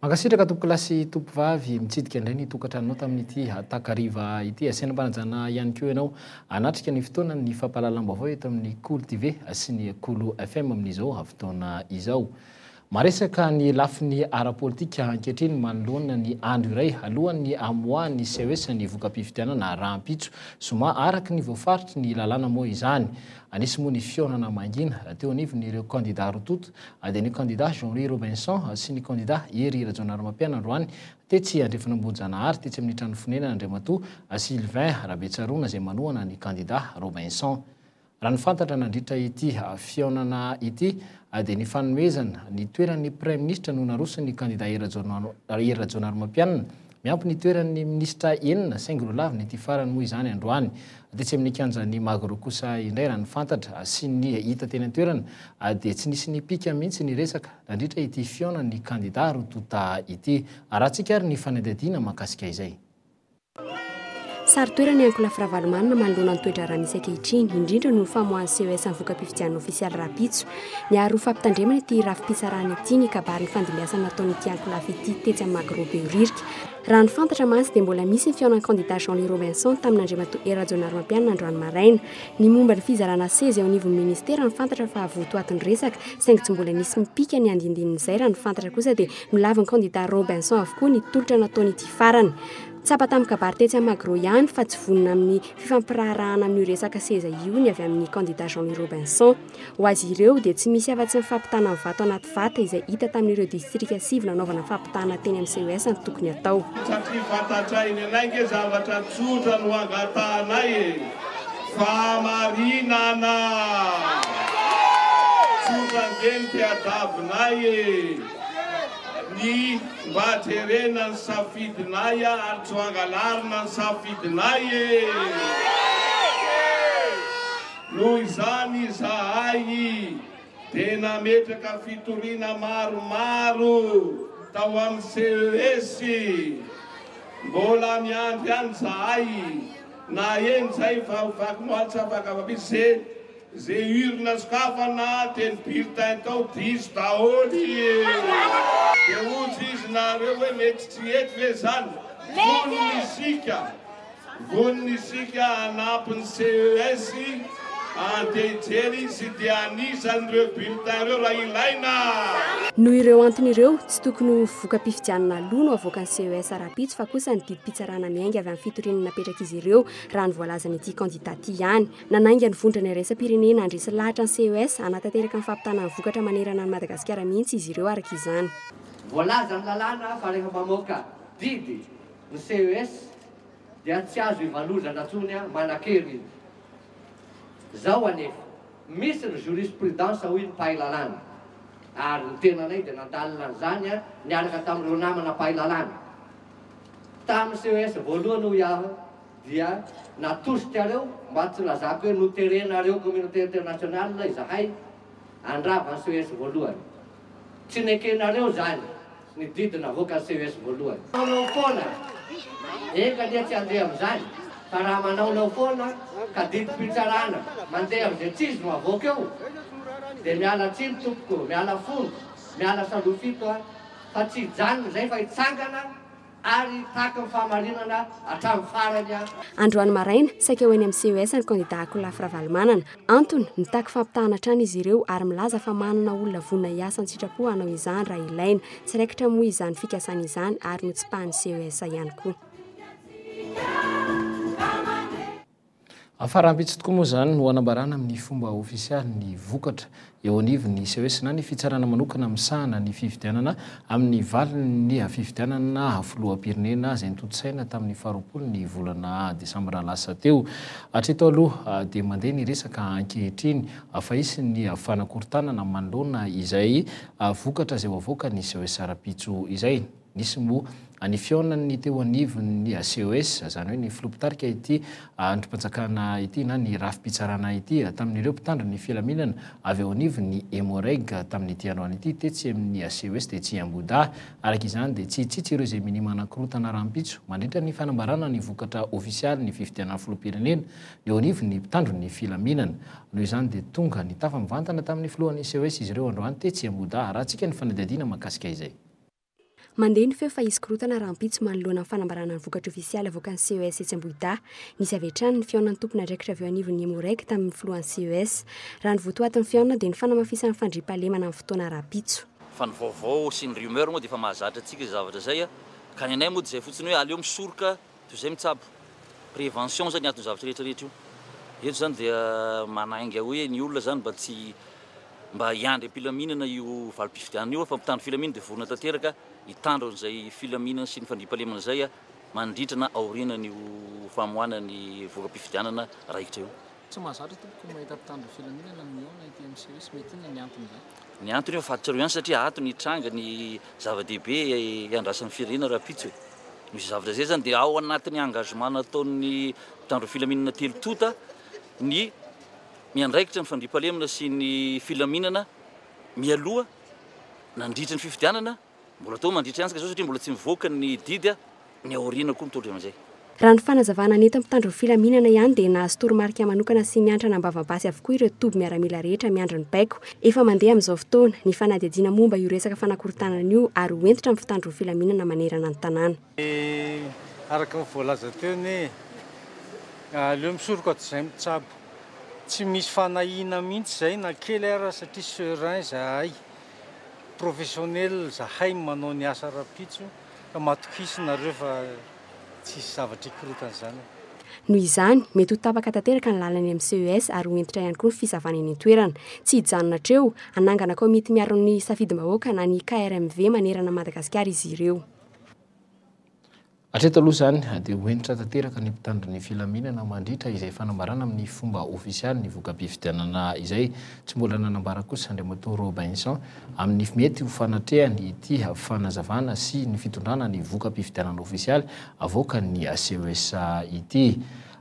Makasitraka tompokilasy tompovavy mitsidika indray ny tokantranonao tamin'ity takariva ity asiana mpanajana ihany koa ianao anatrika ny fotoana ny fampahalalam-baovao eto amin'ny Cool TV sy ny Cool FM amin'izao fotoana izao. Maresaka ny lafiny ara-politika ankehitriny manoloana ny andro iray alohan'ny amoahan'ny CES ny voka-pifidianana rahampitso soma araka ny voafaritry ny lalàna moa izany. Anisy moa ny fionana mangina teo anivon'ireo candidat rototo dia ny candidat Jean-Louis Robinson sy ny candidat Hery Rajaonarimampiana androany tetsy Andrifanambonjanahary tetsy amin'ny trano fonenana Andriamatoa Sylvain Rabetsarona izay manohana ny candidat Robinson. Raha ny fantatra nandritra ity fionana ity dia ny fanomezana ny toeran'ny Premier Ministre no naroso ny candidat Hery Rajaonarimampiana miampy ny toeran'ny ministra enina saingy roalaviny ity farany moa izany androany. Tetsy amin'ny kianjan'ny Magro kosa indray raha ny fantatra sy ny hita teny an-toerana dia tsy nisy ny pika mihitsy ny resaka nandritra ity fiona ny candidat rotota ity. Arahantsika ary ny fanadihadiana mahakasika izay. Sary toerana Ankola Firavalomanana manoloana ny toetra raha misy ankehitriny indrindra no famoahan'ny CES amin'ny voka-pifidianana ofisialy Rahampitso. Niaro fampitandremana ity rafim-pitsarana ity ny kabary ny fandimbiasana nataon'ity Ankola ity tetsy amin'ny Magro Beoririka. Raha ny fantatra mantsy dia mbola misy ny fiaonan'ny candidat Jean-Louis Robinson tamin'ny Andriamatoa Hery Rajaonarimampiana androany maraina. Ny momba ny fizarana seza eo anivon'ny ministera ny fantatra fa votoatin'ny resaka saingy tsy mbola nisy mipika ny andindinin'izay raha ny fantatra kosa dia milavan'ny candidat Robinson avokoa ny tolotra nataon'ity farany. Tsapa tamin'ny kabary tetsy amin'ny Magro ihany fa tsy vonona amin'ny fifampirarahana amin'ny resaka seza io ny avy amin'ny candidat Jean-Louis Robinson. Ho azy ireo dia tsy misy afa-tsy ny fampitana amin'ny vato anaty vata izay hita tamin'ireo distrika sivy nanaovana fampitana teny amin'ny CES ny tokony atao. Satria fantatrainy anay zavatra tsotra no angatanay famarinana tsotra ngeny tiadavinay ny mba jerena ny safidinay ary tsy angalarina ny safidinay noho izany zahay dia nametraka fitoriana maromaro tao amin'ny CES mbola miandry ihany zahay na eny zay vaky moaly tsy afaka vavitsy zay urina sokafana dia ny bulletin tao diso daholy dia ozy izy nareo hoe mety tsy eto ve zany vonony isika anampin'ny CES andehijery sy dia anisan'ireo bulletin ireo raha ilaina. Noho ireo antony ireo tsy tokony voka-pifidianana aloha no avoakan'ny CES Rahampitso fa kosa ny didim-pitsarana miainga avy amin'ny fitoriana napetraka izy ireo raha ny voalazany ity candidat ity ihany. Nanainga ny vondrana iraisam-pirenena andresy lahatra ny CES anatanteraka ny fampitana ny vokatra manerana ny Madagasikara mihitsy izy ireo araka izany. Voalaza ny lalàna fa rehefa mamoaka didy ny CES dia tsy azo ivalozana ntsony manan-kery. Zao anefa misy ny jurisprudence hoy ny mpahay lalàna ary ny tenanay dia nandalina an'izany niaraka tamin'ireo namana mpahay lalàna. Tamin'ny CES voalohany ho iaho dia natosikareo mba tsy lazako hoe noterenareo communauté internationale izahay andrava ny CES voalohany. Tsy nekenareo zany ny didina avoaka ny CES voalohany. Manao foana eka lia tsy andeha amin'izany fa raha manaonao foana ka didim-pitsarana mandeha amin'izay tsisy no avoaka eo dia miala tsiny tompoko, miala fony, miala salofito fa tsy hijanona zay fa hitsangana ary taka ny fahamarinana hatramin'ny farany. Androany maraina saika ho eny amin'ny CES ny candidat Ankola Firavalomanana. Antony nitaky fampitahana hatrany izy ireo ary milaza fa manana olona vonona hiasa ny sitrapo hanao izany raha ilaina. Tsy raikitra moa izany fikasana izany ary no tsipahan'ny CES ihany koa. Farampitso tokoa moa zany no anambarana amin'ny fomba ofisialy ny vokatra eo anivon'ny CES na ny fitsarana manokana misahana ny fifidianana amin'ny valiny fifidianana filoham-pirenena izay nitotsaina tamin'ny 20 volana Desambra lasa teo. Hatreto aloha dia mandeha ny resaka ankehitriny fa isy ny fanakorontanana manoloana izay vokatra izay avoaka ny CES Rahampitso izay. Nisy moa ny fionan'ny teo anivon'ny CES zany hoe ny filopitarika ity androm-panjakana ity na ny rafim-pitsarana ity tamin'ireo mpitandra ny filaminana avy eo anivon'ny Emoreg tamin'ny ity androany ity tetsy amin'ny CES dia tsy amboda araka izany dia tsy hitsitsy ireo izay minimana korotana Rahampitso mandritra ny fanambarana ny vokatra ofisialy ny fifidianana filoham-pirenena eo anivon'ny mpitandro ny filaminana. Noho izany dia tonga ny tafamivantana tamin'ny filohan'ny CES izy ireo androany tetsy amboda raha antsika ny fanadihadiana mahakasika izay. mandeha ny feo fa izy korotana rahampitso manoloana ny fanambarana ny vokatra ofisialy avoaka ny CES Etsemboida nisy avy hatrany ny fiaonany tompona draikitra avy eo anivon'ny Emorek tamin'ny filohan'ny CES raha ny votoatin'ny fiaona dia ny fanamafisan'ny fandriampahalemana amin'ny fotoana rahampitso. Fa ny vaovao sy ny rumeur moa dia efa mahazatra antsika zavatra zay ka ny anay moa dia zay fotsiny hoe aleo misoroka toy izay mitsabo prévention zany ato zavatra rehetrarehetra io eto zany dia manainga hoe ny olona zany mba hiandry filaminana io valim-pifidianana io fa mitandro filaminana dia vorona tanteraka hitandro an'izay filaminana sy ny fandriampahalemana zay mandritra na aoriana ny famoahana ny voka-pifidianana raikitra io. Tsy mahazatra tompoko mahita mpitandro filaminana miaona ity amin'ny CES mety inona ny antony zany? Ny antony io fatotrareo ihany satria ato ny tranga ny zava-dehibe iandrasan'ny firenena rahampitso misy zavatra zay zany dia ao anatin'ny engagement nataon'ny mpitandro filaminana telo tota ny miandraikitra ny fandriampahalemana sy ny filaminana mialoha nandritra ny fifidianana mbola tao mandritra ihany zao satria mbola tsy mivoaka ny didy ny aoriana koa mitondra amin'izay. Raha ny fanazavana nety mpitandro filaminana ihany dia nahazo toromarika manokana sy miantrana ambavabasy avokoa ireo toby miaramila rehetra miandro ny baiko efa mandeha amin'izao fotoana ny fanadihadiana momba io resaka fanakorontanana io ary hoentitra amin'ny mpitandro filaminana manerana ny tanàna. Araka ny voalaza teo ny aleo misoroka izay mitsabo tsy misy fanahina mihitsy zay na kely ara satria serin zahay professionnel zahay manao ny asa rahampitso ka matokisina fa tsisy zavatra ikorotana zany. Noho izany mety ho tapaka tanteraka ny lalany amin'ny CES ary hoentitra ihany koa ny fisavana eny an-toerana tsy hijanona hatreo anangana komity miaro ny safidy-bahoaka na ny KRMV manerana Madagasikara izy ireo. Hatreto aloha zany dia hoenitra tanteraka ny mpitandro ny filaminana mandritra izay fanambarana amin'ny fomba ofisialy ny voka-pifidianana izay tsy mbola nanambara kosa Andriamatoa Robinson amin'ny mety ho fanatrehany ity fanazavana sy ny fitondrana ny voka-pifidianana ofisialy avoaka ny CES ity.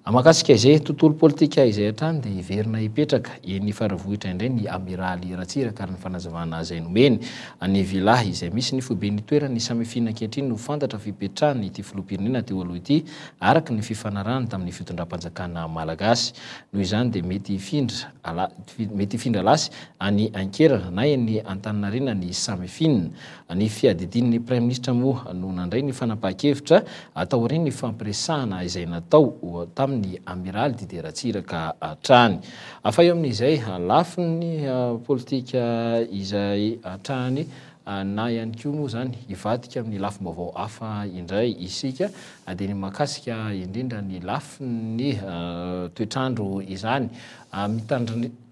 Amakasika izay tontolo politika izay hatrany dia iverina hipetraka eny faravohitra indray ny amiraly Ratsiraka ary ny fanazavana izay nomeny any vilahy izay misy ny foiben'ny toerana ny samifina ankehitriny no fantatra fipetrahany ity filoham-pirenena teo aloha ity araka ny fifanarahany tamin'ny fitondram-panjakana malagasy. Noho izany dia mety hifindra lasy any Ankerana na eny Antaninarenina ny samifina. Ny fiadidin'ny Prime Ministre moa no nandray ny fanapahan-kevitra atao ireny ny fampiresahana izay natao tamin'ny amiraly Didier Ratsiraka hatrany. Afa eo amin'izay lafiny politika izay hatrany na ihany koa moa zany hivadika amin'ny lafim-baovao hafa indray isika dia ny mahakasika indrindra ny lafiny toetrandro izany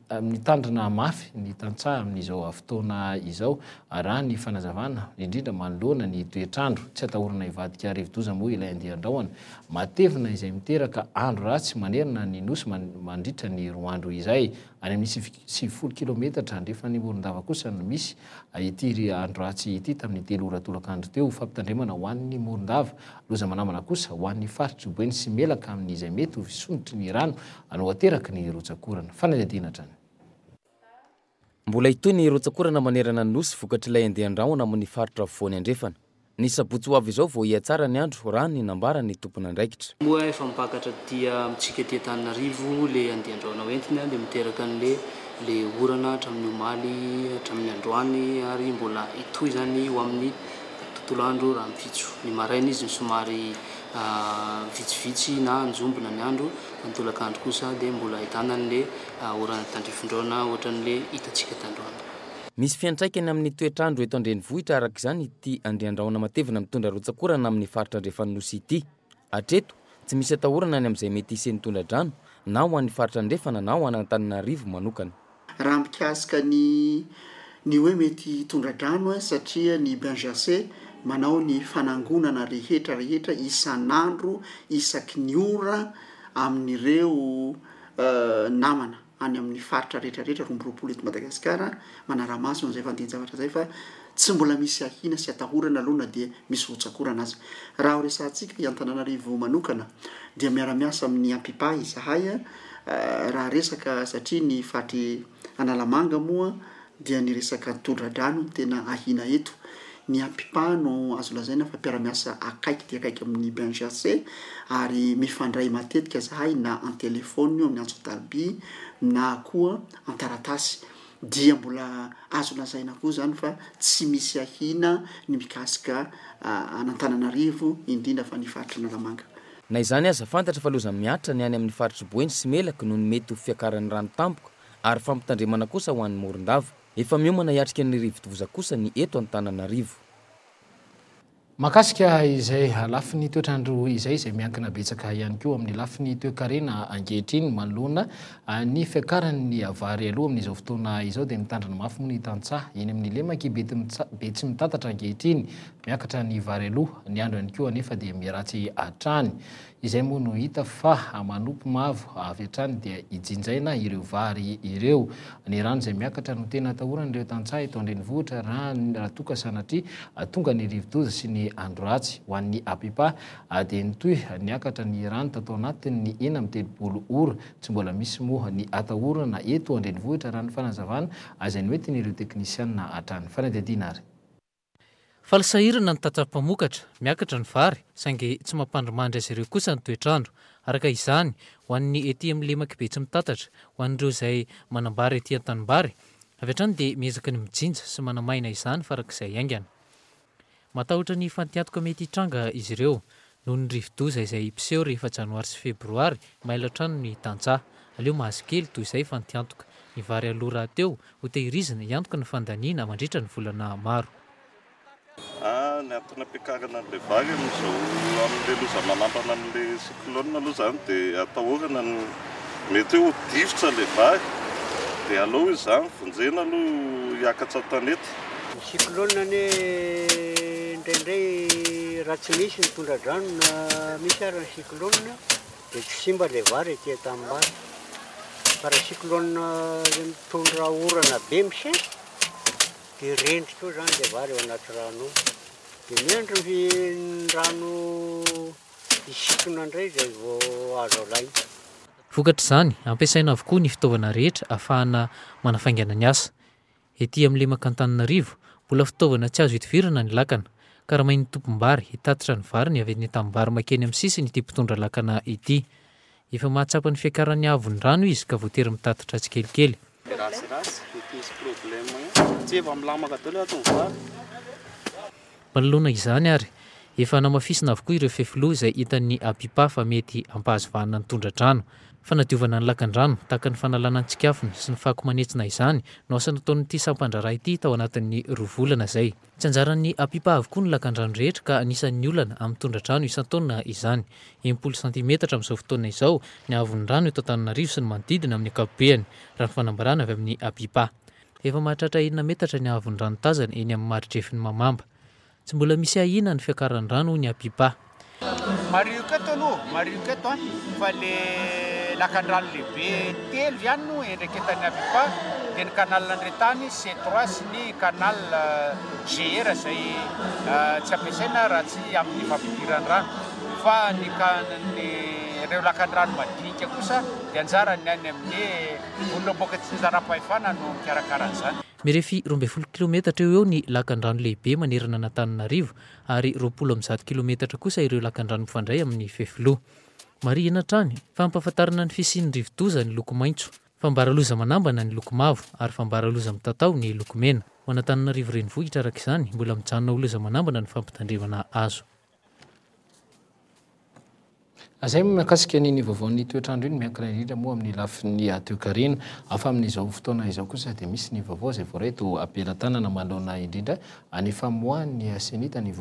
mitandrina mafy ny tantsaha amin'izao fotoana izao raha ny fanazavana indrindra manoloana ny toetrandro tsy atahorana hivadika rivo-doza moa ilay andehan-drahona matevina izay miteraka andro ratsy manerina ny nosy mandritra ny roa andro izay any amin'ny 90 kilometatra andrefa ny Morondava kosa no misy ity andro ratsy ity tamin'ny 3 ora tolakandro teo fampitandremana ho an'ny Morondava loza manamana kosa ho an'ny faritra Boeny sy Melaka amin'izay mety ho visondritry ny rano ano ateraky ny rotsakorana fanadihadiana hatrany. Mbola itoy ny rotsakorana manerana ny nosy vokatry ilay andehan-drahona amin'ny faritra Voany Andrefana. Ny sabotsy ho avy izao vao hiatsara ny andro raha ny nambara ny tompona andraikitra. Moa efa mipakatra dia amintsika ety Antananarivo le andehan-drahona hoentina dia miteraka le orana hatramin'ny omaly hatramin'ny androany ary mbola itoy zany ho amin'ny tontolo andro rahampitso. Ny maraina izy ny somary vitsivitsy na anjombona ny andro ny tolakandro kosa dia mbola ahitana le orana tandrifin-drahona ohatran'le hitantsika tandroany. Misy fiantraikany amin'ny toetrandro eto an-drenivohitra araka izany ity andehan-drahona matevina mitondra rotsakorana amin'ny faritra Andrefana-Nosy ity. Hatreto tsy misy atahorana ny amin'izay mety hisy tondra-drano na ho an'ny faritra Andrefana na ho an'ny Antananarivo manokana. Raha mikasika ny hoe mety tondra-drano satria ny BNJC manao ny fanangonana rehetra isan'andro isaky ny ora amin'ireo namana any amin'ny faritra rehetrarehetra romboroapolo eto Madagasikara manara-maso zay fandehan-javatra zay fa tsy mbola misy ahina sy atahorana aloha na dia misy rotsakorana azy. Raha resantsika i Antananarivo manokana dia miara-miasa amin'ny Ampipa izahay raha resaka satria ny faty Analamanga moa dia ny resaka tondra-drano tena ahina eto. Ny Ampipa no azo lazaina fa mpiara-miasa akaiky amin'ny BNJC ary mifandray matetika zahay na an telefôny amin'ny antso tarby na koa antaratasy dia mbola azo lazaina koa zany fa tsy misy ahina ny mikasika an'Antananarivo indrindra fa ny faritra Analamanga. Na izany aza fantatra fa loza miatra ny any amin'ny faritra Boeny sy Melaky noho ny mety ho fiakaran'ny rano tampoka ary fampitandremana kosa ho an'ny Morondava. Efa miomana hiatrika ny rivo-tovoza kosa ny eto Antananarivo. Makasika izay lafiny toetrandro izay miankina betsaka ihany koa amin'ny lafiny toe-karena ankehitriny manoloana ny fiakaran'ny vary aloha amin'izao fotoana izao dia mitandrana mafy moa ny tantsaha eny amin'ny lemaka betsy mitatatra ankehitriny miakatra ny vary aloha ny andro ihany koa anefa dia miratsy hatrany. Izay moa no hita fa manompo mavo avy hatrany dia ijinjaina ireo vary ireo. Ny rano izay miakatra no tena atahorana ireo tantsaha eto an-drenivohitra raha toka sanatria tonga ny rivo-doza sy ny andro ratsy ho an'ny apipa dia nitoy niakatra ny rano tatao anatin'ny 9 ora tsy mbola misy moa ny atahorana eto an-drenivohitra raha ny fanazavana izay noentin'ireo teknisianina hatrany. Fanadihadiana ary. Falsahirana ny tatrapamokatra miakatra ny vary saingy tsy mampandrimandry azy ireo kosa ny toetrandro. Araka izany ho an'ny ety amin'ny lemaka be tsy mitatatra ho an'ireo izay manambary ety an-tanimbary avy hatrany dia miezaka ny mijinja sy manamaina izany farak'izay aingana. Matahotra ny fantiantoka mety hitranga izy ireo noho ny rivo-doza izay piseho rehefa janoary sy febroary maila trano ny tantsaha. Aleo mahazo kely toy izay fantiantoka. Ny vary aloha raha teo ho tehirizina hiantoka ny fandaniana mandritra ny volana maro. Ny antony ampiakarana an'ilay vary amin'izao amin'ilay loza manambana an'ilay cyclone aloha zany dia atahorana ny mety hoe difotra ilay vary dia aleo izy zany vonjena aloha hiakatra tanety. Ny cyclone ane indraindray raha tsy misy ny tondra-drano na misy ary ny cyclone dia tsy simba ilay vary etỳ tanimbary. Fa raha cyclone ilay mitondra orana be misy dia rendry koa zany ilay vary ao anaty rano dia miandry ny rano isikona indray izay vao azo alaina. Vokatra izany ampiasaina avokoa ny fitaovana rehetra ahafahana manafaingana ny asa. Ety amin'ny lemaka Antananarivo mbola fitaovana tsy azo hitovirana ny lakana ka raha mainy tompom-bary hitatra ny vary ny avy ny tanimbary makeny amin'ny sisiny ity mpitondra lakana ity. Efa mahatsapa ny fiakaran'ny avon'ny rano izy ka voatery mitatatra tsikelikely. Manoloana izany ary efa namafisina avokoa ireo fefiloha izay hitan'ny apipa fa mety hampahazovanana ny tondra-drano. Fanadiovana ny lakan-drano tahaka ny fanalana ny tsikafony sy ny fako-manetsina izany no asa nataon'ity sampandraraha ity tao anatin'ny 2 volana izay. Tsy anjaran'ny apipa avokoa ny lakan-drano rehetra ka anisan'ny olana amin'ny tondra-drano isan-taona izany. 10 cm amin'izao fotoana izao ny avon'ny rano eto Antananarivo sy ny manodidina amin'ny ankapobeny raha ny fanambarana avy amin'ny apipa. Efa mahatratra 9 metatra ny avon'ny rano tazana eny amin'ny maritrefiny Mamamba. Tsy mbola misy ahina ny fiakaran'ny rano ny apipa. Marioketo aloha, marioketo fa le lakan-drano lehibe telo ihany no endreketan'ny apipa dia ny canal andretany C3 sy ny canal GR izay tsy ampiasaina raha tsy amin'ny fampidiran'ny rano. Fa ny ireo lakan-drano madinika kosa dia anjarany any amin'ny olona-boaka tsy nizara-pahefana no mikarakaran'izany. Mirefy 12 kilometatra eo ny lakan-drano lehibe manerana n'Antananarivo ary 20 kilometatra kosa ireo lakan-drano mifandray amin'ny fefiloha. Marihina hatrany fa ampahafantarana ny fisian'ny rivo-doza ny loko maitso, fambaraloza manambana ny loko mavo ary fambaraloza mitatao ny loko mena. Ho an'Antananarivo renivohitra araka izany mbola mijanona ho loza manambana ny fampitandremana azo. Azay mikasika ny vaovaon'ny toetrandro iny miankina indrindra moa amin'ny lafiny toe-karena afa amin'izao fotoana izao kosa dia misy ny vaovao izay voareto ampelantanana manoloana indrindra any famoahan'ny senita ny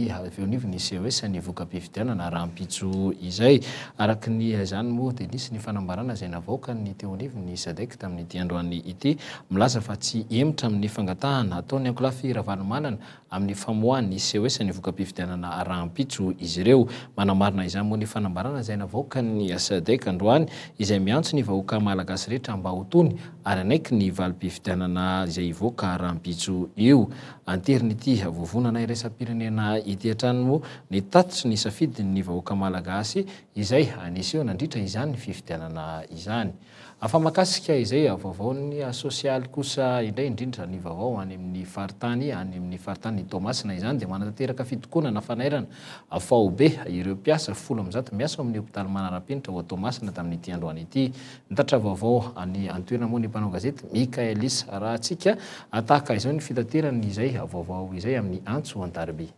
aveonivy CES ny voka-pifidianana rahampitso izay araka ny zany moa dia nisy ny fanambarana izay navoaka ny teonivi ny SADC tamin'ity androany ity milaza fa tsy emitra amin'ny fangatahana ataony ankolafy Ravalomanana amin'ny famoahan'ny CES ny voka-pifidianana rahampitso izy ireo. Manamarina izany moa ny fanambarana izay navoaka ny SADC androany izay miantso ny vahoaka malagasy rehetra mba ho tony ary anaiky ny valim-pifidianana izay ivoaka rahampitso io. Anterin'ity vovonana iraisam-pirenena ity hatrany moa ny tatitry ny safidiny vahoaka malagasy izay anisy eo nandritra izany ny fifidianana izany. Afa makasika izay vaovaony sosialy kosa indrindra ny vaovao any amin'ny faritany Tomasina izany dia manatanteraka fitokonana fanairana faobe ireo mpiasa 10 miasa amin'ny hôpitaly Manarapenitra ho Tomasina tamin'ity androany ity. Nitatra vaovao any antoerana moa ny mpanao gazety Mikaelis raha antsika ataka izao ny fitaterana izay vaovao izay amin'ny Antso Antarby.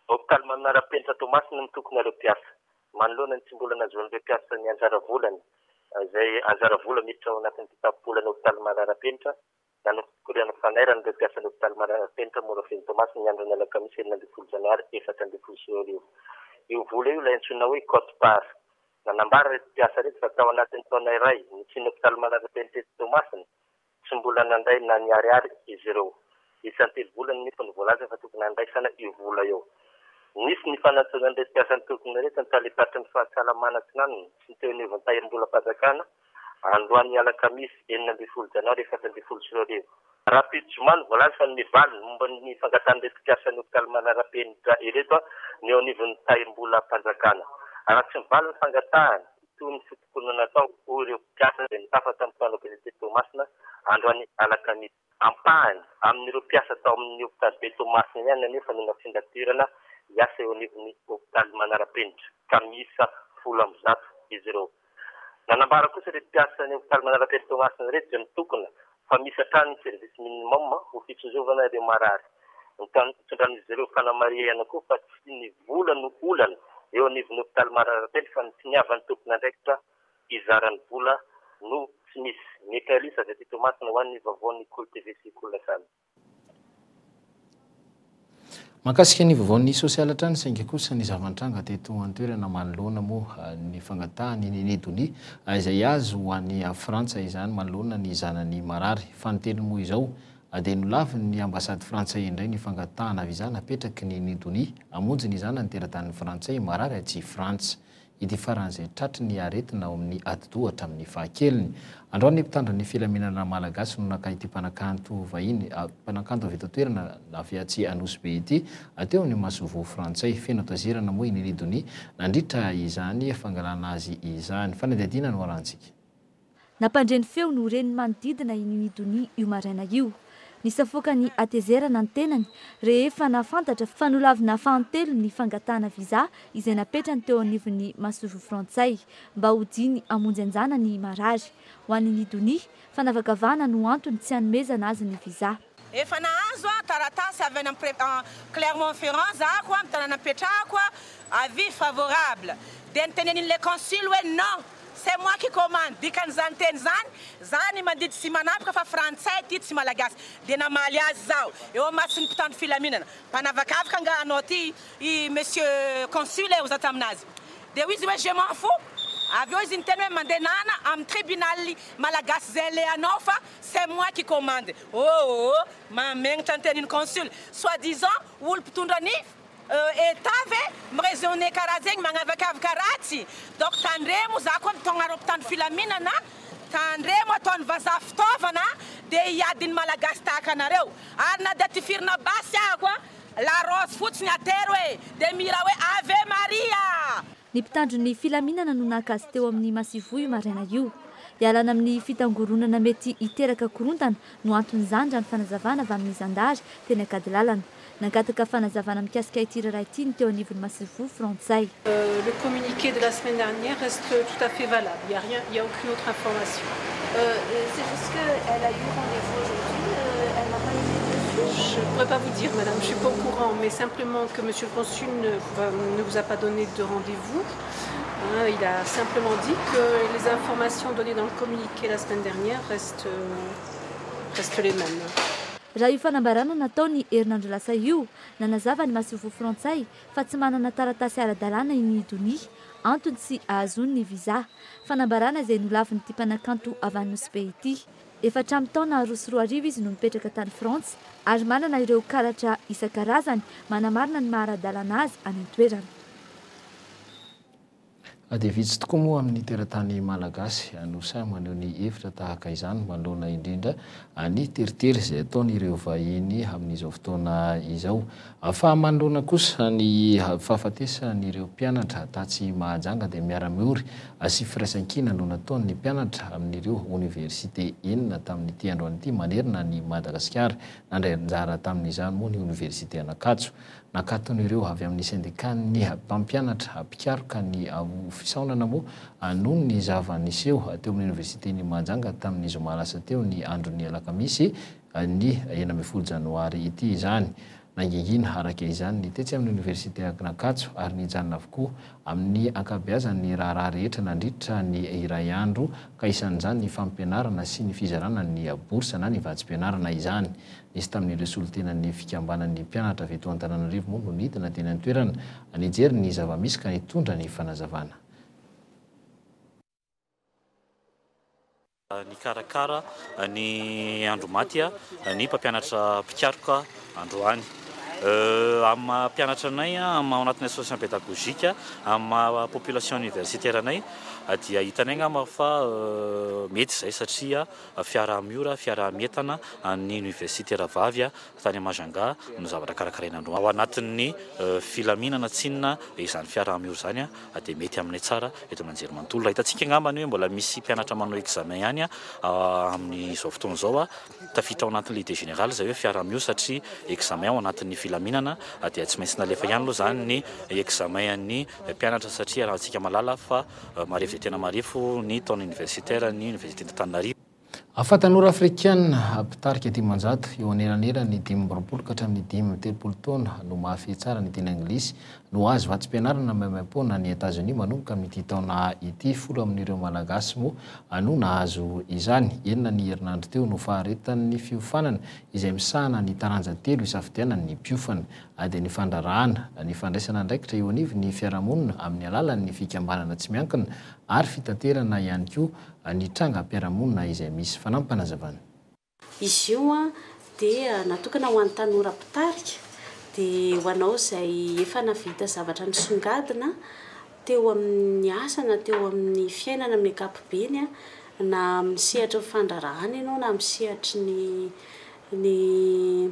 Hôpitaly Manarapenitra Tomasina ny tokony areo mpiasa. Manoloana ny tsy mbola nahazoan'ireo mpiasa ny anjara volany. Izay anjara vola miditra ao anatin'ny fitapolana hôpitaly Manarapenitra. Nanombokorana fanairana ireo mpiasan'ny hôpitaly Manarapenitra Morafeny Tomasina ny andro ny alakamisy 9 janoary 2024. Io vola io ilay antsoina hoe cote-part. Nanambara reto mpiasa reto fa tao anatin'ny taona iray nitsiny hôpitaly Manarapenitra Tomasina tsy mbola nandray na ny ariary izy ireo. Isan'ny telo volana nefa ny voalaza fa tokony handraisana io vola io. Nisy ny fanantsonan'ny reto mpiasan'ny tokony reto ny talitatry ny fahasalamana tsinaniny sy ny teo anivon'ny tahirim-bola-panjakana androany alakamisy 9 janoary 2024. Rapid Jumano voalaza fa nivaly momba ny fangatan'ireto mpiasan'ny hôpitaly Manarapenitra ireto ny eo anivon'ny tahirim-bola-panjakana. Raha tsy mivaly ny fangatahany toy ny fotokonana natao ho ireo mpiasa izay nitafa tamin'ny mpanao gazety Tomasina androany alakamisy. Ampahany amin'ireo mpiasa tao amin'ny hôpitaly be Tomasina ihany nefa no nafindatirana hiasa eo anivon'ny hôpitaly Manarapenitra ka miisa 10 izy ireo. Nanambara kosa reto mpiasan'ny hôpitaly Manarapenitra Tomasina reto dia mitokona fa misy hatrany ny service minimum ho fitsozovana ireo marary. Mitondran'izy ireo fanamariana koa fa tsy ny vola no olana eo anivon'ny hôpitaly Manarapenitra fa ny tsy niavan'ny tompona andraikitra izaran'ny vola no tsy misy. Mikaelis gazety Tomasina ho an'ny vaovaon'ny Kolo TV sy Kolo FM. Mahakasika ny vaovaon'ny sosiala trany saingy kosa ny zavantranga teto antoerana manoloana moa ny fangatahany ny Nedoni izay azo ho an'ny Frantsa izany manoloana ny zanany marary. Fanonteny moa izao dia nolavy ny ambasady frantsay indray ny fangatahana viza napetraky ny Nedoni amonjy ny zanany teratany frantsay marary aty Frantsa. Ity faran'izay tratry ny aretina ao amin'ny atidohatra amin'ny fahakeliny. Androany mpitandro ny filaminana malagasy no naka ity mpanakanto vahiny mpanakanto avy eto toerana avy aty Anosy be ity ateo ny masovo frantsay feno tazirana moa iny Nedoni nandritra izany fangalana azy izany fanadihadiana no arantsika. Nampandreny feo no reny manodidina iny Nedoni io maraina io. Nisafoka ny atezerana ny tenany rehefa nafantatra fa nolavina fahantelo ny fangatahana viza izay napetrany teo anivon'ny masovo frantsay mba ho diny amonjy anjana ny marary. Ho an'ny Nedoni fanavakavahana no antony tsy hanomezana azy ny viza. Efa nahazo taratasy avy any Clermont-Ferrand zako amin'ny tanàna napetrahako avis favorable dia nitenenin'le consul hoe non. C'est moi qui commande. Dikan'izany teny zany mandidy sy manampika fa frantsay ty tsy malagasy. Dia namaly azy zao. Eo masin'ny mpitandro filaminana. Mpanavakavaka nga anao ty i monsieur consul eo za taminazy. Dia izy hoe je m'en fous. Avy eo izy niteny hoe mandenana amin'ny tribunal malagasy zay le anao fa c'est moi qui commande. Mamenitra ny teniny consul. Soi-disant olo mpitondra nify etave miraisonné karaha zegny magnavakavaka ratsy. Donc tandremo za koa mitogna mpitandro filaminana tandremo ataony vazaha fitaovana dia hiadiny malagasy tahaka anareo ary na dia tifirina basy ako la rose fotsiny atero hoe dia mira hoe Ave Maria. Ny mpitandro ny filaminana no naka azy teo amin'ny masivo io maraina io. Ialana amin'ny fitangoronana mety hiteraka korontana no anton'izany raha ny fanazavana avy amin'ny zandary teny akady Nagataka fanazavana mikasika ity raharaha ity ny teo anivon'ny masivo frantsay. Le communiqué de la semaine dernière reste tout à fait valable. Il n'y a aucune autre information. C'est juste qu'elle a eu rendez-vous aujourd'hui. Elle n'a pas été dessus. Je ne pourrais pas vous dire, madame, je ne suis pas au courant, mais simplement que monsieur le consul ne vous a pas donné de rendez-vous. Il a simplement dit que les informations données dans le communiqué la semaine dernière restent les mêmes. Raha io fanambarana nataony herinandro lasa io nanazava ny masivo frantsay fa tsy manana taratasy ara-dalàna iny Nedoni antony sy ahazony ny viza. Fanambarana izay nolaviny ity mpanakanto avy Anosy be ity. Efa hatramin'ny taona 2024 izy no mipetraka tany Frantsa ary manana ireo karatra isan-karazany manamarina ny maha-ara-dalàna azy any an-toerana. Dia vitsy tokoa moa amin'ny teratany malagasy Anosy maneho ny hevitra tahaka izany manoloana indrindra ny teritery izay ataon'ireo vahiny amin'izao fotoana izao. Fa manoloana kosa ny fahafatesan'ireo mpianatra tatsy mahajanga dia miara-miory sy firaisan-kina no nataon'ny mpianatra amin'ireo université enina tamin'ity androany ity manerina ny Madagasikara nandray anjara tamin'izany moa ny université Ankatso. nakaton'ireo avy amin'ny syndikany mpampianatra mpikaroka ny fisaonana moa noho ny zava-niseho teo amin'ny universitény Mahajanga tamin'ny zoma lasa teo ny andron'ny alakamisy ny 12 janoary ity izany. Nangingina araka izany ny tetsy amin'ny université Ankatso ary nijanona avokoa amin'ny ankabeazan'ny raharaha rehetra nandritra ny iray andro ka isan'izany ny fampianarana sy ny fizarana ny bourse na ny vatsim-pianarana izany. Nisy tamin'ireo solotenan'ny fikambanan'ny mpianatra avy eto Antananarivo moa no nidina teny an-toerana nijery ny zava-misy ka nitondra ny fanazavana. Ny karakara ny andro maty ny mpampianatra mpikaroka androany amin'ny mpianatra anay ao anatin'ny association pédagogique amin'ny population universitaire anay dia hitanay ngamba fa mety zay satria fiaraha-miora fiaraha-mientana ny universitaire vavy tany Mahajanga no zavatra karakaraina andro ao anatin'ny filaminana tsinona izany fiaraha-miora zany dia mety aminay tsara eto manjery manontolo. Hitantsika ngamba ny hoe mbola misy mpianatra manao examen ihany amin'izao fotoana zao tafiditra ao anatin'ny l'idée générale zay hoe fiaraha-miora satria examen ao anatin'ny filaminana dia tsy maintsy nalefa ihany aloha zany ny examen ny mpianatra satria raha antsika malala fa marefo dia tena marefo ny taona universitaire ny université d'Antananarivo. Afatanora africaine pitarika dimanjato eo anelanela ny 20 ka hatramin'ny 30 taona no mahafehy tsara ny teny anglisy no azo vatsim-pianarana maimaim-poana ny États-Unis manomboka amin'ity taona ity. Folo amin'ireo malagasy moa no nahazo izany. Enina ny herinandro teo no faharetan'ny fiofanana izay misahana ny taranja telo isafidianany mpiofana dia ny fandrarahana ny fandraisana ndraikitra eo anivo ny fiarahamonina amin'ny alalan'ny fikambanana tsy miankina ary fitaterana ihany koa ny tranga mpiarahamonina izay misy fanampanazavana. Izy io dia natokana ho an'ny tanora mpitarika dia ho anao izay efa navita zavatra nisongadina teo amin'ny asana teo amin'ny fiainana amin'ny ankapobeny na misehatra ny fandrarahana ianao na misehatra ny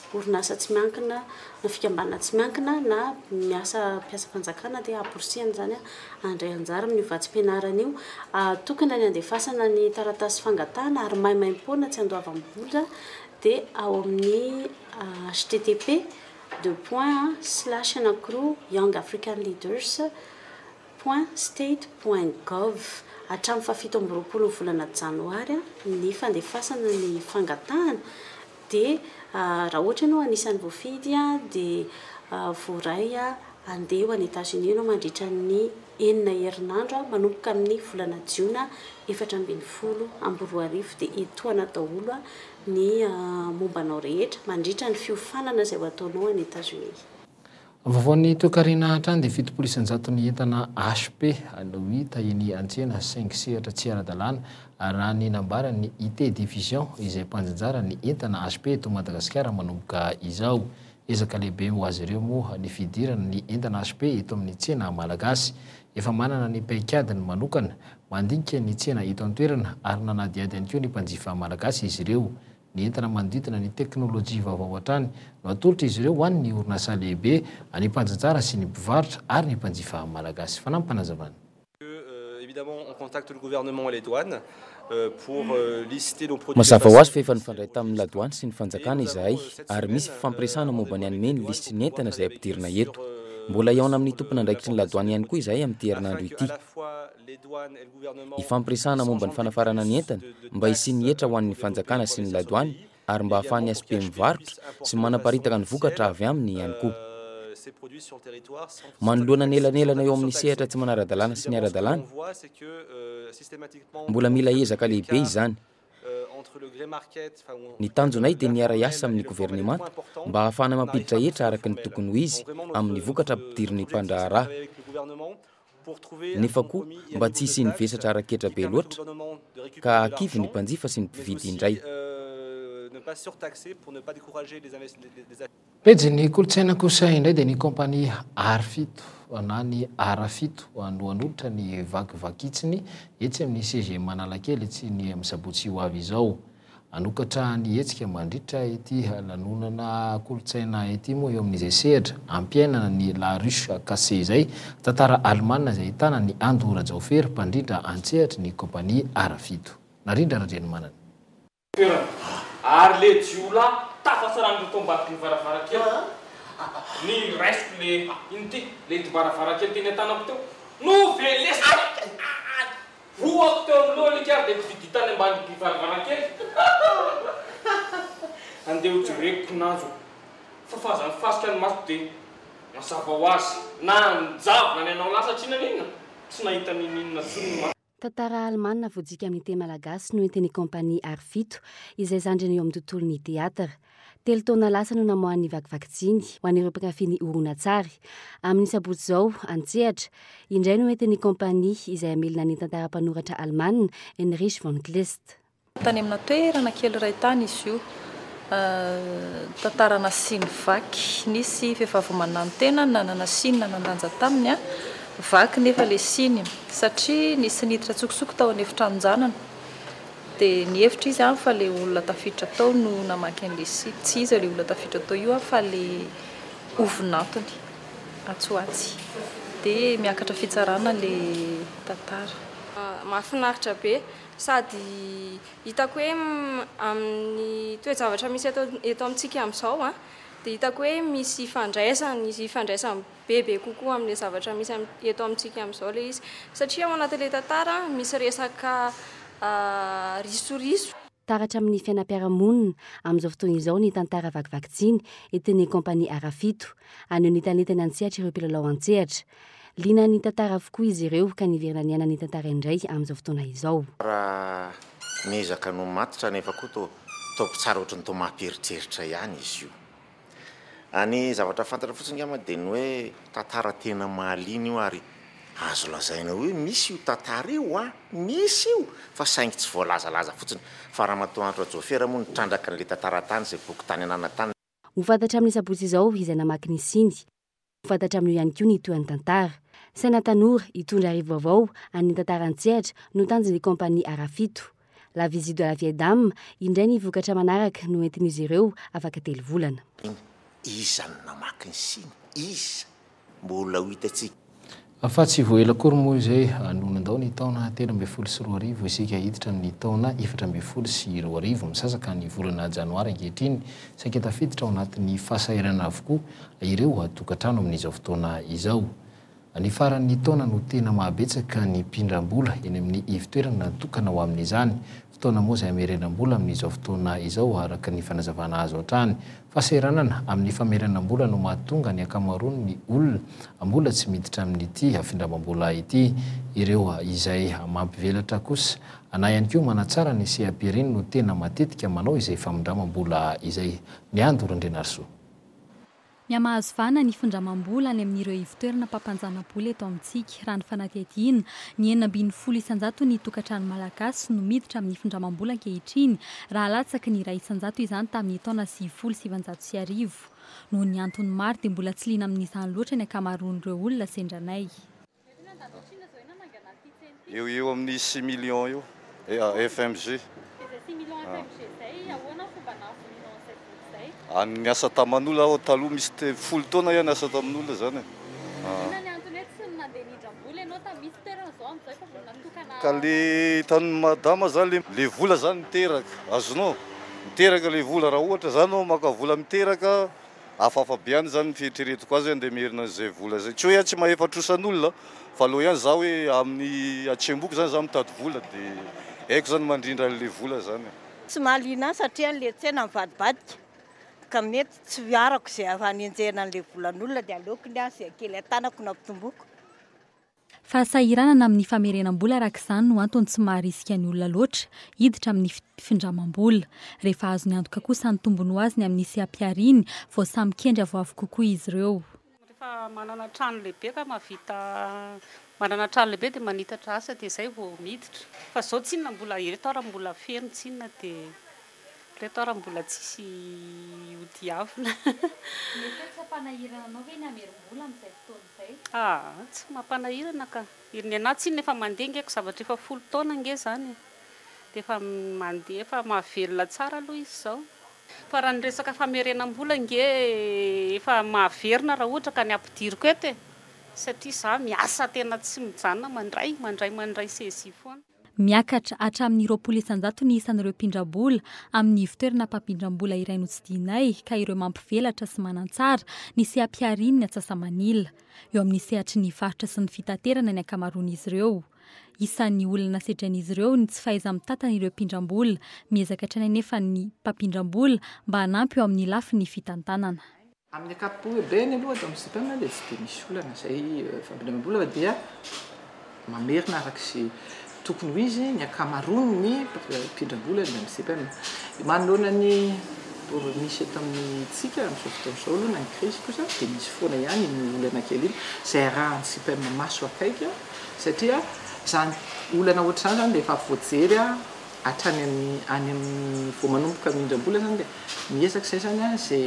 orinasa tsy miankina na fikambanana tsy miankina na miasa mpiasa fanjakana dia aporsihana zany andray anjara amin'ny vatsim-pianarana io. Tokana ny andefasana ny taratasy fangatana ary maimaim-poana tsy andoavam-bola dia ao amin'ny http://youngafricanleaders.state.gov hatramin'ny fafito amby roapolo volana janoary ny fandefasana ny fangatahana dia raha ohatra ianao anisan'ny voafidy dia voaray andeha ho any États-Unis ianao mandritra ny 9 herinandro manomboka amin'ny volana jiona 2020 dia etoana daholo ny mombanao rehetra mandritra ny fiofanana izay ho ataonao any États-Unis. Vaovaon'ny toekarena hatrany dia 700 ny entana HP no hita eny antsena 5 sehatra tsy ara-dalàna raha ny nambarany IT division izay mpanjanjara ny entana HP eto Madagasikara manomboka izao. Ezaka lehibe ho azy ireo moa ny fidirana ny entana HP eto amin'ny tsena malagasy. Efa manana ny paikadiny manokana mandinika ny tsena eto an-toerana ary nanadiady ihany koa ny mpanjifa malagasy izy ireo. Ny entana manodidina ny teknôlôjia vaovao hatrany no atolotra izy ireo ho an'ny orinasa lehibe ny mpanjanjara sy ny mpivarotra ary ny mpanjifa malagasy. Fanampanazavana. Évidemment, on contacte le gouvernement et les douanes pour lister nos produits. Mazava ho azy fa efa nifandray tamin'ny ladouane sy ny fanjakana izahay ary misy fampiresana momba ny anome ny listy ny entana izay ampidirina eto. Mbola iaona amin'ny tompona andraikitry ny ladouane ihany koa izahay amin'ity herinandro ity. Ifampiresana momba ny fanafarana ny entana mba hisiany hetra ho an'ny fanjakana sy ny ladouane ary mba hahafahan'ny SP mivarotra sy manaparitaka ny vokatra avy aminy ihany koa. Manoloana nelanelana eo amin'ny sehatra tsy manara-dalàna sy ny ara-dalàna mbola mila ezaka lehibe izany. Ny tanjonay dia niara iasa amin'ny gouvernemanta mba hahafahana mampiditra hetra araka ny tokony ho izy amin'ny vokatra ampidiriny mpandraharaha. Nefa koa mba tsy hisy nivesatra araketra be loatra ka akivy ny mpanjifa sy ny mpividy indray. Pejy ny kolotsaina kosa indray dia ny kompania Arfito na ny Arafito no anolotra ny vakivakitsiny etsy amin'ny CG Manalakely etsy ny misabotsy ho avy izao. Anokatra ny hetsika mandritra ity lanonana kolotsaina ity moa eo amin'izay sehatra ampiainana ny La Ruche Cassé izay tantara Allemana izay ahitana ny Andora Jaofery mpandrindra antsehatra ny kompania Arafito. Narindra Randrianomanana. Ary le jiolahy tafasarany tombaky ny varavarankely Ny resiko le ino ty le dibaravarakely teny an-tanako teo no velesa voako teo amin'ny loha lika dia fiditany ambany dibaravarakely andeha ho jereko nazo fa fazany fasika ny maso dia mazava ho azy na nijavona ny anao lasa trina n'inona tsy nahita ninona sonony tantara Alemana voadika amin'ny teny malagasy no entin'ny kompania Arfito izay zandriny eo amin'ny tontolon'ny teatra. Telo taona lasa no namohan'ny vakivakytsiny ho an'ireo mpakafiny horonan-tsary. Amin'ny sabotsy izao antsehatra indray no entin'ny kompania izay amelona ny tantara mpanoratra Alemana Heinrich von Kleist. Tany amina toerana kely iray tany izy io tantarana siny vaky nisy vehivavy manano tena nanana siny nanandanja taminy vaky nefa le siny satria nisy niditra tsokosoko tao any efitranonjanana dia ny hevitra izy fa le olona tafiditra tao no namaky an'le siny tsy izy le olona tafiditra tao io fa le ovinatony atsoatsy dia miakatra fitsarana le tantara. Mahafinaritra be sady hitako hoe amin'ny toe-javatra misy eto amintsika amin'izao dia hitako hoe misy fandraisany bebe kokoa amin'ny zavatra misy eto amintsika amin'izao le izy satria ao anatin'ilay tantara misy resaka risoriso. Taratra amin'ny fiainam-piarahamonina amin'izao fotoana izao ny tantara vakivakytsiny entin'ny kompania Arafito aneo nitanetany antsehatra ireo mpilalao antsehatra. Lina ny tantara avokoa izy ireo ka niverina niana ny tantara indray amin'izao fotoana izao. Raha mezaka no matitra nefa koa topo tsara ohatrany to mamperitreritra ihany izy io. Any zavatra fantatra fotsiny ama dia ny hoe tantara tena mahaliana io ary azo lazaina hoe misy io tantara io misy io fa saingy tsy voalazalaza fotsiny fa raha matoanatro ajofera moa nitrandraka n'ilay tantara tany izay boky tany anana-tany. Ho fantatra amin'ny sabotsy izao izay namaky ny siny. Ho fantatra amin'io ihany koa ny toan'ny tantara. Saina tanora hitondra arivo vaovao amin'ny tantara antsehatra no tanjon'ny kompania Arafito. La visite de la vieille dame indray ny vokatra manaraka no entin'izy ireo afaka 3 volana. Iza no namaky ny siny iza mbola ho hitatsika. Fa tsy voela kory moa izay anonandao ny taona 13 isika hiditra amin'ny taona 14 misasaka ny volana janoary ankehitriny saika tafiditra ao anatin'ny fahasairana avokoa ireo atokantrano amin'izao fotoana izao. Ny faran'ny taona no tena mahabetsaka ny mpindram-bola eny amin'ny ivitoerana natokana ho amin'izany. Fotoana moa izay amerenam-bola amin'izao fotoana izao araka ny fanazavana azo hatrany. Fahasahiranana amin'ny famerenam-bola no mahatonga ny akamaroany ny olona mbola tsy miditra amin'ity findramam-bola ity. Ireo izay mampivelatra kosa na ihany koa manatsara ny sehampiariny no tena matetika manao izay famindramam-bola izay. Ny Andorandrenarso. Miamahazo vana ny findramam-bola any amin'ireo ivitoerana mpampanjana-bola eto amintsika raha ny fanaketihana ny 70 isan-jato ny tokantrano malagasy no miditra amin'ny findramam-bola ankehitriny raha latsaka ny 100 izany tamin'ny taona 790 noho ny antony maro dia mbola tsy liana amin'izany loatra ny akamaroan'ireo olona sendranay. Eo amin'ny 6 millions eo FMG. Ny asa taman'olona ao taloha misy 10 taona ihany asa tamin'olona zany. Ka le hitan'ny madama zany le vola zany miteraka azonao miteraka le vola raha ohatra zany ao maka vola miteraka hafahafa be any zany fieritreretiko azy andeha mierina an'izay vola zay tsy hoe tsy mahefatrosan'olona fa aloha ihany zaho hoe amin'ny atrem-boky zany zaho mitady vola dia haiko zany mandrindra le vola zany. Tsy mahaliana satria le tsena mivadibadika ka mety tsy viarako izay afanenjehana an'ilay volan'olona dia aleoko ny azy kely atanako na mpitomboako. Fahasahiranana amin'ny famerenam-bola araka izany no antony tsy maharisika ny olona loatra hiditra amin'ny findramam-bola. Rehefa azo ny antoka kosa ny tombony ho azy ny amin'ny sehampiariny vao samy kendry avoavo kokoa izy ireo. Rehefa manana trano lehibe ka manana trano lehibe dia manitatra asa dia izay vao miditra. Fa izao tsinona mbola ireto ara mbola feno tsinona dia reto ara mbola tsisy hodiavina. Tsy mampanahirana anao ve ny hamerim-bola amin'izay fotoana izay? Tsy mampanahirana ka. Ny anahy tsiny efa mandeha ngeko zavatra efa 10 taona nge zany. Dia efa mandeha efa mahavelona tsara aloha izy izao. Fa raha ny resaka famerenam-bola nge efa mahaverina raha ohatra ka ny ampidiriko eto satria za miasa tena tsy mijanona mandray sesy foana. miakatra hatramin'ny 20 ny isan'ireo mpindrambola amin'ny fitoerana mpampindrambola iray notsidianay ka ireo mampivelatra sy manantsara ny sehampiarininy Antsasamanila eo amin'ny sehatry ny faritra sy ny fitaterana ny ankamaroan'izy ireo. Isan'ny olana sedran'izy ireo ny tsy fahaiza mitantana ireo mpindrambola miezaka hatrany anefa ny mpampindrambola mba hanampy eo amin'ny lafiny fitantanana. Amin'ny ankapobeny aloha dia amin'ny CPM dia tsy dia misy olana izay fampindrambola dia mamerina arak'izay tokony ho izy ny ankamaroany mpindrambola ny amin'ny CPM. Manoloana ny misy eto amin'ny tsika amin'izao fotoan'izao aloha na ny crise kosa dia misy foana ihany ny olana kely iny izay arahan'ny CPM maso akaiky satria izany olana ohatr'izany zany dia efa voajery hatrany any amin'ny vao manomboka mindrambola zany dia miezaka izay zany izay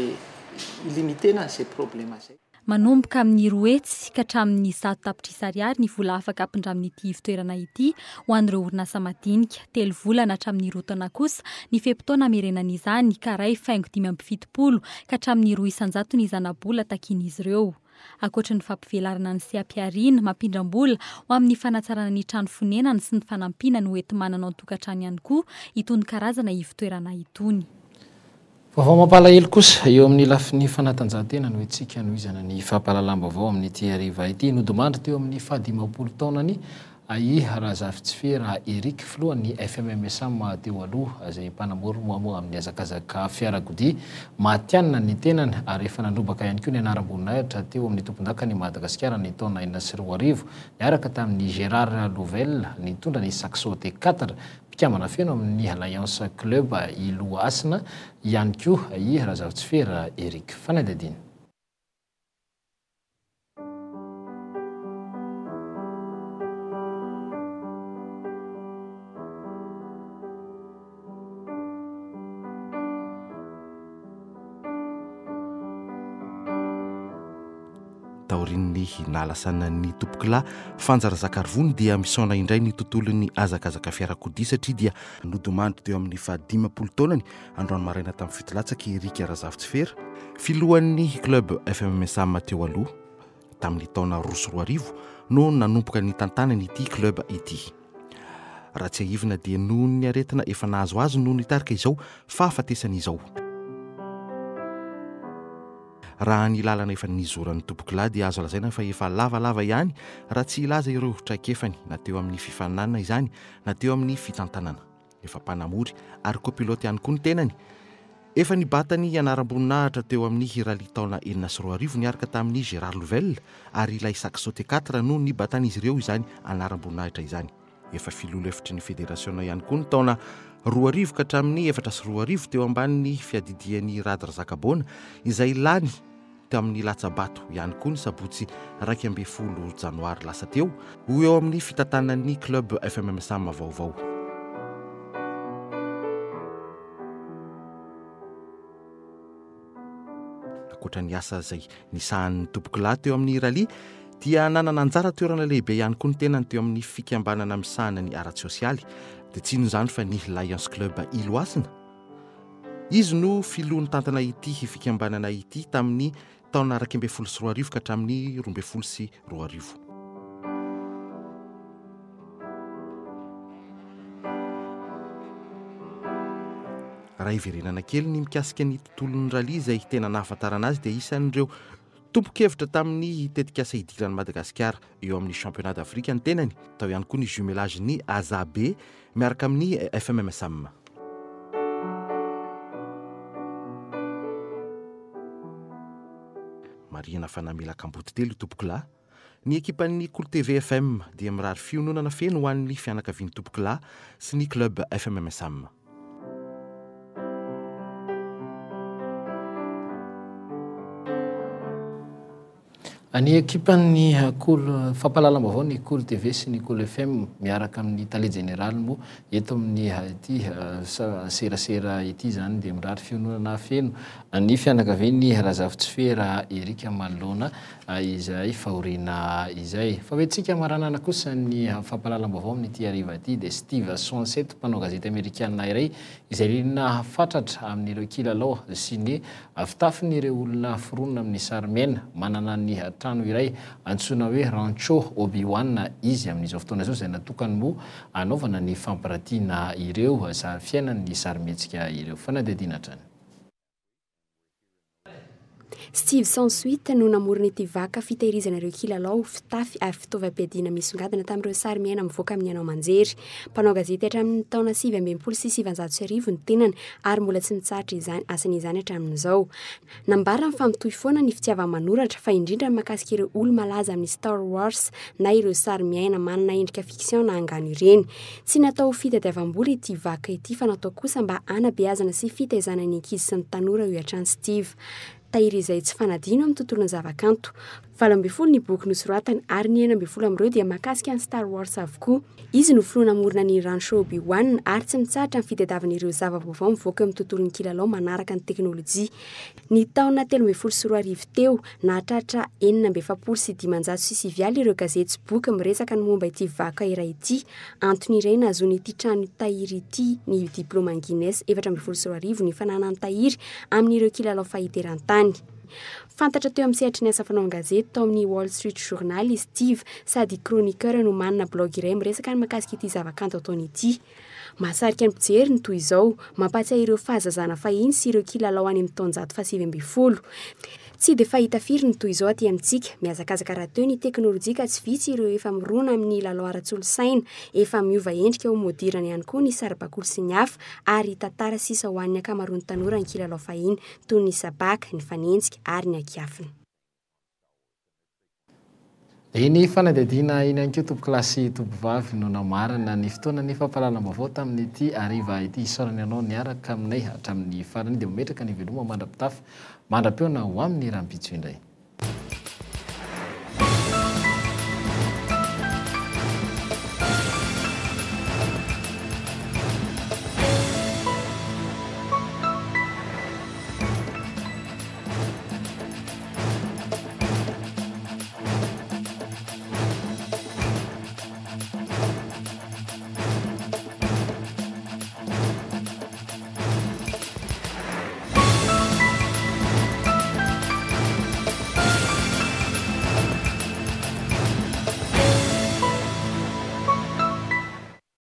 ilimitena izay problema izay. Manomboka amin'ny 2 hetsy ka hatramin'ny 100 tapitrisa ariary ny vola afaka ampindramin'ity fitoerana ity ho an'ireo orinasa madinika, 3 volana hatramin'ny 2 taona kosa ny feim-potoana hamerenan'izany ka 2,570 ka hatramin'ny 200 ny zana-bola takian'izy ireo. Ankoatra ny fampivelarana ny sehampiarina mampindrambola ho amin'ny fanatsarana ny trano fonenany sy ny fanampina ny hoentim-manana ao an-tokantrano ihany koa itony karazana fitoerana itony. Vaovao mampalahelo kosa eo amin'ny lafiny fanatanjahantena no itsika noizana ny fampahalalam-baovao amin'ny ity hariva ity nodimandry teo amin'ny 17 taonany Razafitsifera Eric Floan'ny FMMSA teo aloha izay mpanamoro moa amin'ny azakazaka fiarakodia matianina ny tenany ary efa nandrobaka ihany koa ny anaram-boninahitra teo amin'ny tompon-dakany Madagasikara ny taona 2024 niaraka tamin'ny Gérard Louvel nitondra ny Saxo T4 mpikamana feno amin'ny Alliance Club Iloasina ihany koa Razafitsifera Eric Fanadadina. Taorin'ny nalasana ny tompokila fanjarazakarovony dia misaona indray ny tontolon'ny azakazaka fiarakodia satria dia nodomandry teo amin'ny 15 taonany androany maraina tamin'ny fitolatsaka Erika Razafitsifera filohan'ny club FMMSA teo aloha tamin'ny taona 2024 no nanomboka ny tantanany ity club ity. Raha tsy ahivina dia noho ny aretina efa nahazo azy noho ny tarika izao fahafatesana izao. Raha ny lalana efa nizoran'ny tompokila dia azo lazaina fa efa lavalava ihany raha tsy ilaza ireo traikefany na teo amin'ny fifananana izany na teo amin'ny fitantanana. Efa mpanamory ary copilote ihany koa ny tenany. Efa nibatany anaram-boninahitra teo amin'ny rally taona 2024 niaraka tamin'ny Gérard Louvel ary ilay Saxo T4 no nibatan'izy ireo izany anaram-boninahitra izany. Efa filolo efitry ny fédération ihany koa ny taona 2024 ka hatramin'ny 2024 teo ambanin'ny fiadidian'ny Radra Zakabona izay lany teo amin'ny Latsabato ihany koa ny sabotsy 12 janoary lasa teo ho eo amin'ny fitantanan'ny club FMMSA vaovao. Ankoatra ny asa izay nisahan'ny tompokila teo amin'ny rally dia nanana anjara toerana lehibe ihany koa ny tenany teo amin'ny fikambanana misahana ny aratsy sosialy dia tsy ino izany fa ny Lions Club Iloasina. Izy no filohan'ny tantana ity fikambanana ity tamin'ny taona 2024 ka hatramin'ny 2022. Raha iverenana kely ny mikasika ny tontolon'ny rally izay tena nahafantarana azy dia isan'ireo tompokevitra tamin'ny tetikasa idiran'ny Madagasikara eo amin'ny championnat d'Afrique ny tenany tao ihany koa ny jumelage ny Azabe miaraka amin'ny FMMSA. Marina fanamela kamboty telo tompokila ny ekipan'ny Cool TV FM dia mirary fiononana feno ho an'ny fianakavian'ny tompokila sy ny club FMMSA. Ny ekipan'ny Cool fampahalalam-baovao ny Cool TV sy ny Cool FM miaraka amin'ny tale général mo eto amin'ny ity serasera ity zany dia mirary fiononana feno ny fianakavian'ny Razafitsifera Erika manoloana izay fahoriana izay fa hoentsika maranana kosa ny fampalalam-baovao amin'ity hariva ity dia Steve Sonset mpanao gazety amerikanina iray izay lina fatratra amin'ireo kilalao sy ny fitafin'ireo olona foronina amin'ny sarimiaina manana ny trano iray antsoina hoe Rancho Obi-Wan izy amin'izao fotoana izao izay natokany moa anaovana ny fampiratiana ireo sary fiainan'ny sarimihetsika ireo fanadihadiana hatrany. Steve Sonsuit no namorona ity vaka fitahirizana ireo kilalao fitafy ary fitaovam-piadiana misongadina tamin'ireo sary miaina mivoaka amin'ny anao manjery. Mpanao gazety hatramin'ny taona 2020 sy 2009 ny tenany ary mbola tsy mitsahatra izany asan'izany hatramin'izao. Nambara mifampitohy foana ny fitiava-manoratra fa indrindra makasika ireo olo malaza amin'ny Star Wars na ireo sary miaina manana endrika fiction na angano ireny. Tsy natao fitadiavam-bola ity vaka ity fa natao kosa mba hanabeazana sy fitaizana ny ankizy sy ny tanora io hatrany Steve. Tahiry izay tsy fanadino amin'ny tontolon'ny zavakanto. 12 ny boky nosoratany ary ny 9 amin'ireo dia mahakasika ny Star Wars avokoa. Izy no filoha namorona ny Rancho Obi-Wan ary tsy mitsahatra ny fitadiavan'ireo zava-baovao mivoaka amin'ny tontolon'ny kilalao manaraka ny teknôlôjia. Ny taona 2014 teo nahatratra 770 ireo gazety sy boky miresaka ny momba ity vaka iray ity. Antony iray nahazoana ity trano tahiry ity ny diplôma Guinness 720 ny fananany tahiry amin'ireo kilalao fahiterantany. Fantatra teo amin'ny sehatry ny asa fanaovana gazety tao amin'ny Wall Street Journal i Steve sady chroniqueur no manana blog iray miresaka ny mahakasika ity zavakanto ataony ity. Mahasarika ny mpijery ny toy izao, mampatsiahy ireo fahazazana fahiny sy ireo kilalao any amin'ny taona 1970. Tsy dia fahita firy ny toy izao aty amintsika, mihazakazaka raha teo ny teknôlôjia ka tsy vitsy ireo efa mirona amin'ny lalao ara-tsolosaina, efa miova endrika ho modirana ihany koa ny saribakoly sy ny hafa ary tantara sisa ho an'ny ankamaroan'ny tanora ny kilalao fahiny toy ny sabaka, ny fanenjika ary ny akiafina. Iny fanadihadiana iny anko tompo-kilasy tompovavy no namarana ny fotoana ny fampalalam-baovao tamin'ity hariva ity isaorany ianao niaraka aminay hatramin'ny farany dia mametraka ny veloma mandra-pitafa mandra-peona ho amin'ny rahampitso indray.